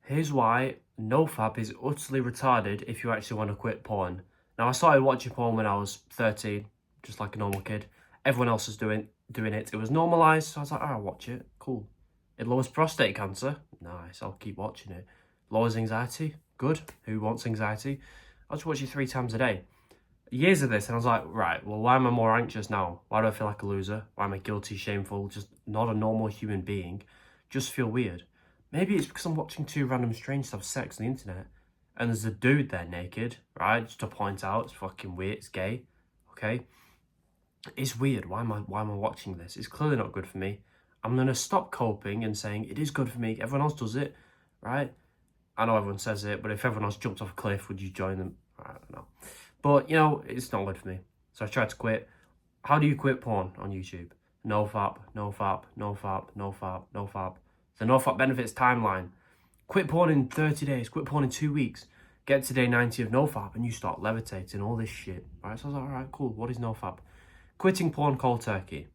Here's why NoFap is utterly retarded if you actually want to quit porn. Now, I started watching porn when I was 13, just like a normal kid. Everyone else was doing it. It was normalised, so I was like, I'll watch it. Cool. It lowers prostate cancer. Nice, I'll keep watching it. Lowers anxiety. Good. Who wants anxiety? I'll just watch it 3 times a day. Years of this, and I was like, right, well, why am I more anxious now? Why do I feel like a loser? Why am I guilty, shameful, just not a normal human being? Just feel weird. Maybe it's because I'm watching 2 random strangers have sex on the internet, and there's a dude there naked, right? Just to point out, it's fucking weird, it's gay, okay? It's weird. Why am I watching this? It's clearly not good for me. I'm gonna stop coping and saying it is good for me. Everyone else does it, right? I know everyone says it, but if everyone else jumped off a cliff, would you join them? I don't know. But, it's not good for me. So I tried to quit. How do you quit porn on YouTube? NoFap, NoFap, NoFap, NoFap, NoFap. The NoFap benefits timeline. Quit porn in 30 days. Quit porn in 2 weeks. Get to day 90 of NoFap and you start levitating, all this shit. Right? So I was like, all right, cool. What is NoFap? Quitting porn cold turkey.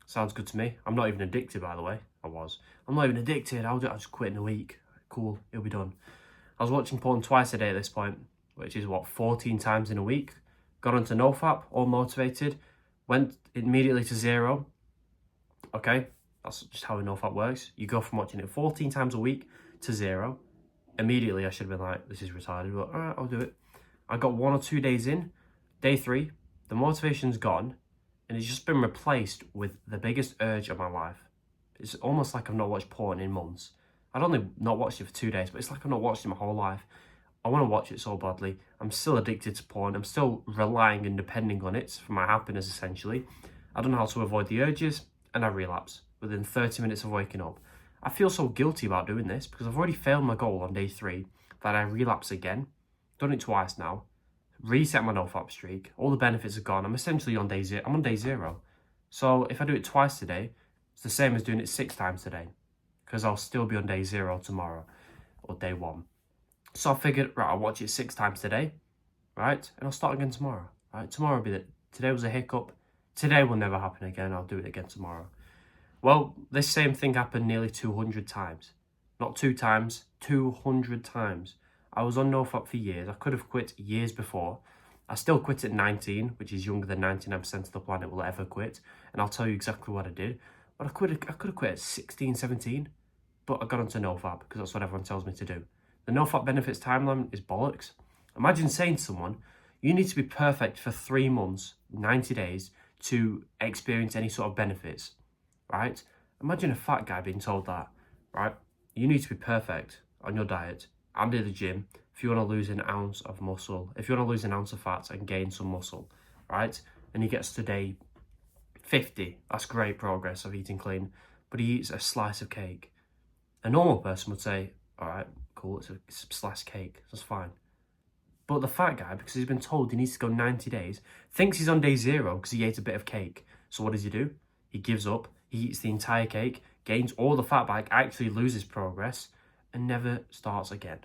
Sounds good to me. I'm not even addicted, by the way. I was. I'm not even addicted. I'll just quit in a week. Cool. It'll be done. I was watching porn twice a day at this point, which is 14 times in a week. Got onto NoFap, all motivated, went immediately to 0. Okay, that's just how NoFap works. You go from watching it 14 times a week to 0. Immediately, I should have been like, this is retarded, but all right, I'll do it. I got 1 or 2 days in. Day 3, the motivation's gone, and it's just been replaced with the biggest urge of my life. It's almost like I've not watched porn in months. I'd only not watched it for 2 days, but it's like I've not watched it my whole life. I want to watch it so badly. I'm still addicted to porn. I'm still relying and depending on it for my happiness, essentially. I don't know how to avoid the urges, and I relapse within 30 minutes of waking up. I feel so guilty about doing this because I've already failed my goal on day 3 that I relapse again. Done it twice now. Reset my NoFap streak. All the benefits are gone. I'm essentially on day 0. I'm on day 0. So if I do it twice today, it's the same as doing it 6 times today because I'll still be on day 0 tomorrow or day 1. So I figured, right, I'll watch it 6 times today, right? And I'll start again tomorrow, right? Tomorrow will be it. Today was a hiccup. Today will never happen again. I'll do it again tomorrow. Well, this same thing happened nearly 200 times. Not 2 times, 200 times. I was on NoFap for years. I could have quit years before. I still quit at 19, which is younger than 99% of the planet will ever quit. And I'll tell you exactly what I did. But I could have quit at 16, 17. But I got onto NoFap because that's what everyone tells me to do. The NoFap benefits timeline is bollocks. Imagine saying to someone, you need to be perfect for 3 months, 90 days, to experience any sort of benefits, right? Imagine a fat guy being told that, right? You need to be perfect on your diet and in the gym if you want to lose an ounce of muscle, if you want to lose an ounce of fat and gain some muscle, right? And he gets to day 50. That's great progress of eating clean, but he eats a slice of cake. A normal person would say, all right, cool, it's a slice cake, that's fine. But the fat guy, because he's been told he needs to go 90 days, thinks he's on day 0 because he ate a bit of cake. So what does he do? He gives up, he eats the entire cake, gains all the fat back, actually loses progress, and never starts again.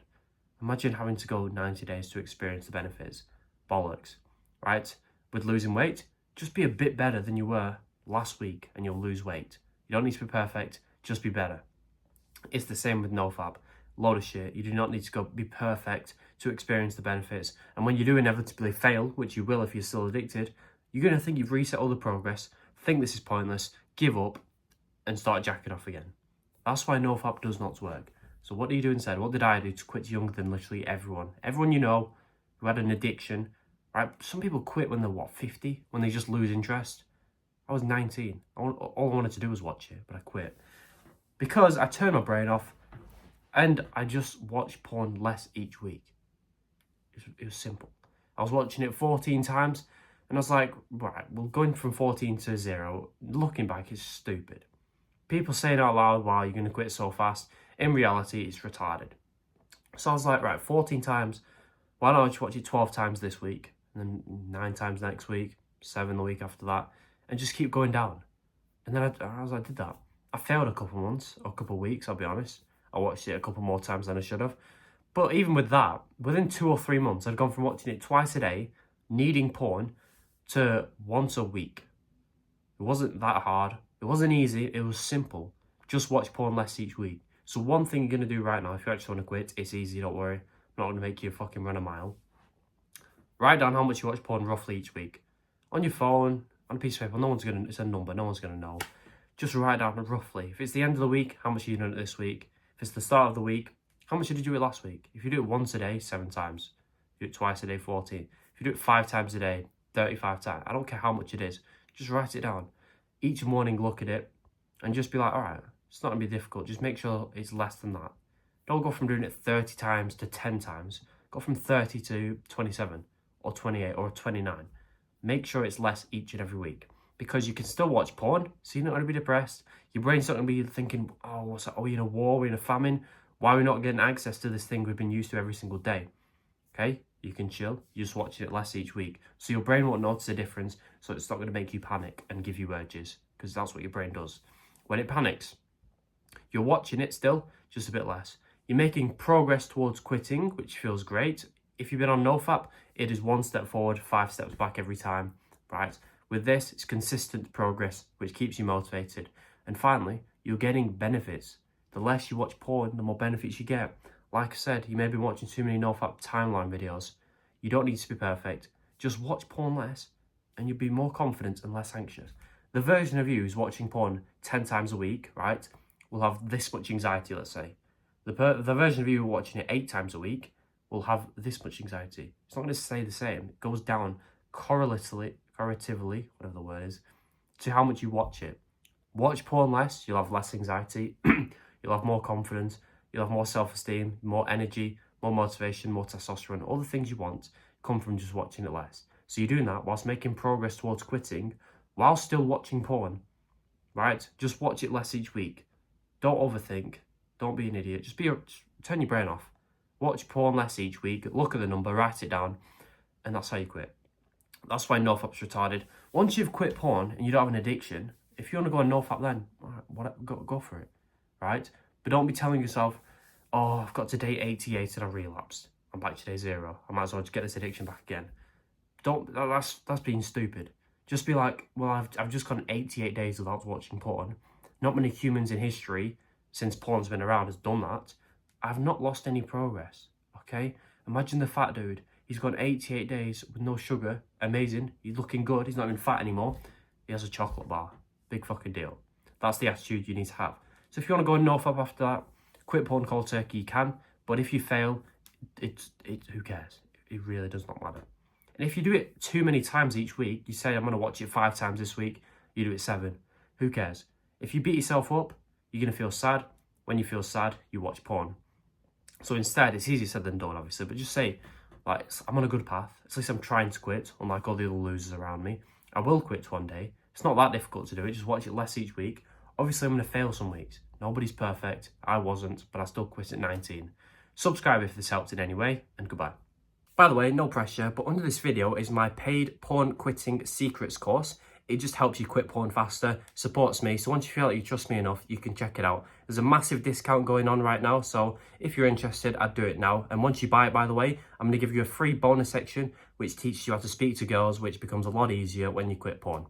Imagine having to go 90 days to experience the benefits. Bollocks, right? With losing weight, just be a bit better than you were last week and you'll lose weight. You don't need to be perfect, just be better. It's the same with NoFap. Load of shit. You do not need to go be perfect to experience the benefits. And when you do inevitably fail, which you will if you're still addicted, you're going to think you've reset all the progress, think this is pointless, give up, and start jacking off again. That's why NoFap does not work. So what do you do instead? What did I do to quit younger than literally everyone? Everyone you know who had an addiction, right? Some people quit when they're, 50? When they just lose interest? I was 19. All I wanted to do was watch it, but I quit. Because I turned my brain off, and I just watched porn less each week. It was simple. I was watching it 14 times, and I was like, right, well, going from 14 to 0, looking back, is stupid. People saying out loud, wow, you're going to quit so fast. In reality, it's retarded. So I was like, right, 14 times. Why don't I just watch it 12 times this week, and then 9 times next week, 7 the week after that, and just keep going down. And then as I did that, I failed a couple months, or a couple weeks, I'll be honest. I watched it a couple more times than I should have. But even with that, within 2 or 3 months, I'd gone from watching it twice a day, needing porn, to once a week. It wasn't that hard. It wasn't easy. It was simple. Just watch porn less each week. So one thing you're going to do right now, if you actually want to quit, it's easy, don't worry. I'm not going to make you fucking run a mile. Write down how much you watch porn roughly each week. On your phone, on a piece of paper, no one's going to, it's a number, no one's going to know. Just write down roughly. If it's the end of the week, how much are you doing it this week? If it's the start of the week, how much did you do it last week? If you do it once a day, 7 times. If you do it twice a day, 14. If you do it 5 times a day, 35 times. I don't care how much it is. Just write it down. Each morning, look at it and just be like, all right, it's not going to be difficult. Just make sure it's less than that. Don't go from doing it 30 times to 10 times. Go from 30 to 27 or 28 or 29. Make sure it's less each and every week, because you can still watch porn, so you're not going to be depressed. Your brain's not going to be thinking, oh, what's that? Are we in a war? Are we in a famine? Why are we not getting access to this thing we've been used to every single day? Okay, you can chill. You're just watching it less each week. So your brain won't notice a difference, so it's not going to make you panic and give you urges, because that's what your brain does. When it panics, you're watching it still, just a bit less. You're making progress towards quitting, which feels great. If you've been on NoFap, it is 1 step forward, 5 steps back every time, right? With this, it's consistent progress, which keeps you motivated. And finally, you're getting benefits. The less you watch porn, the more benefits you get. Like I said, you may be watching too many NoFap timeline videos. You don't need to be perfect. Just watch porn less, and you'll be more confident and less anxious. The version of you who's watching porn 10 times a week, right, will have this much anxiety, let's say. The version of you who are watching it 8 times a week will have this much anxiety. It's not going to stay the same. It goes down correlatively, whatever the word is, to how much you watch it. Watch porn less, you'll have less anxiety, you'll have more confidence, you'll have more self-esteem, more energy, more motivation, more testosterone. All the things you want come from just watching it less. So you're doing that whilst making progress towards quitting, while still watching porn, right? Just watch it less each week. Don't overthink. Don't be an idiot. Just turn your brain off. Watch porn less each week. Look at the number, write it down, and that's how you quit. That's why NoFap's retarded. Once you've quit porn and you don't have an addiction, if you want to go on NoFap, then go for it, right? But don't be telling yourself, oh, I've got to day 88 and I relapsed. I'm back to day 0. I might as well just get this addiction back again. That's being stupid. Just be like, well, I've just gone 88 days without watching porn. Not many humans in history, since porn's been around, has done that. I've not lost any progress, okay? Imagine the fat dude. He's gone 88 days with no sugar. Amazing. He's looking good. He's not even fat anymore. He has a chocolate bar. Big fucking deal. That's the attitude you need to have. So if you want to go NoFap after that, quit porn cold turkey, you can. But if you fail, who cares? It really does not matter. And if you do it too many times each week, you say, I'm going to watch it 5 times this week, you do it 7. Who cares? If you beat yourself up, you're going to feel sad. When you feel sad, you watch porn. So instead, it's easier said than done, obviously, but just say, like, I'm on a good path. At least I'm trying to quit, unlike all the other losers around me. I will quit one day. It's not that difficult to do it. Just watch it less each week. Obviously, I'm going to fail some weeks. Nobody's perfect. I wasn't, but I still quit at 19. Subscribe if this helped in any way, and goodbye. By the way, no pressure, but under this video is my paid porn quitting secrets course. It just helps you quit porn faster, supports me, so once you feel like you trust me enough, you can check it out. There's a massive discount going on right now, so if you're interested, I'd do it now. And once you buy it, by the way, I'm going to give you a free bonus section which teaches you how to speak to girls, which becomes a lot easier when you quit porn.